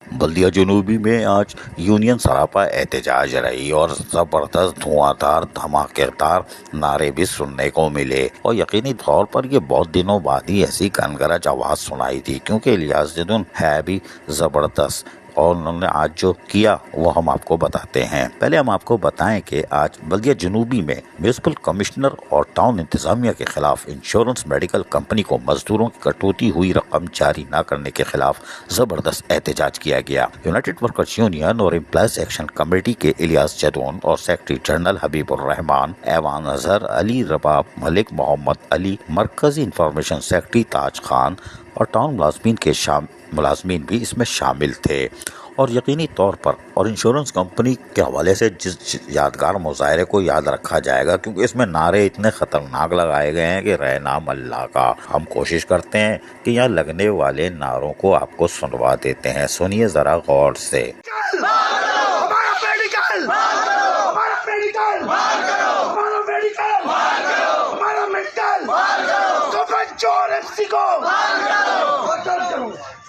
بلدیہ جنوبی میں آج یونین سراپا احتجاج رہی اور زبردست دھواں دھماکے دار نعرے بھی سننے کو ملے، اور یقینی طور پر یہ بہت دنوں بعد ہی ایسی گنگرج آواز سنائی تھی، کیونکہ الیاس جدن ہے بھی زبردست، اور انہوں نے آج جو کیا وہ ہم آپ کو بتاتے ہیں۔ پہلے ہم آپ کو بتائیں کہ آج بلدیہ جنوبی میں میونسپل کمشنر اور ٹاؤن انتظامیہ کے خلاف انشورنس میڈیکل کمپنی کو مزدوروں کی کٹوتی ہوئی رقم جاری نہ کرنے کے خلاف زبردست احتجاج کیا گیا۔ یونائٹڈ ورکرز یونین اور امپلائز ایکشن کمیٹی کے الیاس جدون اور سیکرٹری جنرل حبیب الرحمان، ایوان اظہر، علی رباب ملک، محمد علی، مرکزی انفارمیشن سیکرٹری تاج خان اور ٹاؤن ملازمین بھی اس میں شامل تھے، اور یقینی طور پر اور انشورنس کمپنی کے حوالے سے جس یادگار مظاہرے کو یاد رکھا جائے گا، کیونکہ اس میں نعرے اتنے خطرناک لگائے گئے ہیں کہ رہے نام اللہ کا۔ ہم کوشش کرتے ہیں کہ یہاں لگنے والے نعروں کو آپ کو سنوا دیتے ہیں، سنیے ذرا غور سے۔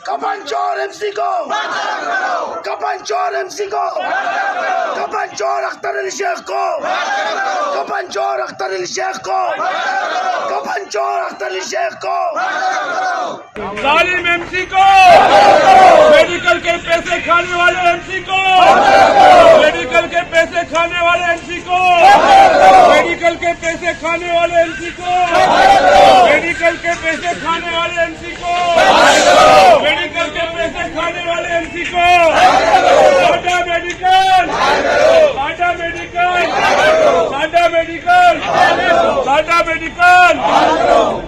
کپن چور ایم سی کو، کپن چور ایم سی کو، کپن چور اختر علی شیخ کو، کپن چور اختر علی شیخ کو، کپن چور اختر علی شیخ کو، ظالم ایم سی کو، میڈیکل کے پیسے کھانے والے ایم سی کو، میڈیکل کے پیسے کھانے والے ایم سی کو، میڈیکل کے پیسے کھانے والے ایم سی کو، میڈیکل کے پیسے کھانے والے ایم سی کو، میڈیکل کے پیسے کھانے والے ایم سی کو، ساڈا میڈیکل، ساڈا میڈیکل، ساڈا میڈیکل، ساڈا میڈیکل۔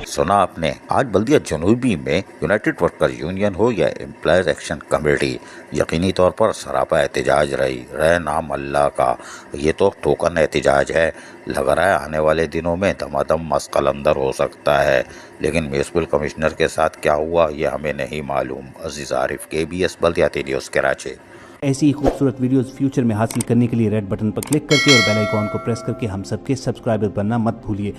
سنا آپ نے، آج بلدیہ جنوبی میں یونائٹڈ ورکر یونین ہو یا امپلائز ایکشن کمیٹی، یقینی طور پر سراپا احتجاج رہے نام اللہ کا۔ یہ تو ٹوکن احتجاج ہے، لگ رہا ہے آنے والے دنوں میں دمادم مسقل اندر ہو سکتا ہے، لیکن میونسپل کمشنر کے ساتھ کیا ہوا یہ ہمیں نہیں معلوم۔ عزیز عارف، KBS بلدیاتی نیوز کراچی۔ ایسی ہی خوبصورت ویڈیوز فیوچر میں حاصل کرنے کے لیے ریڈ بٹن پر کلک کر کے اور بیل آئیکن کو پریس کر کے ہم سب کے سبسکرائبر بننا مت بھولیے۔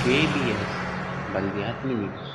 KBS بلدیاتی نیوز۔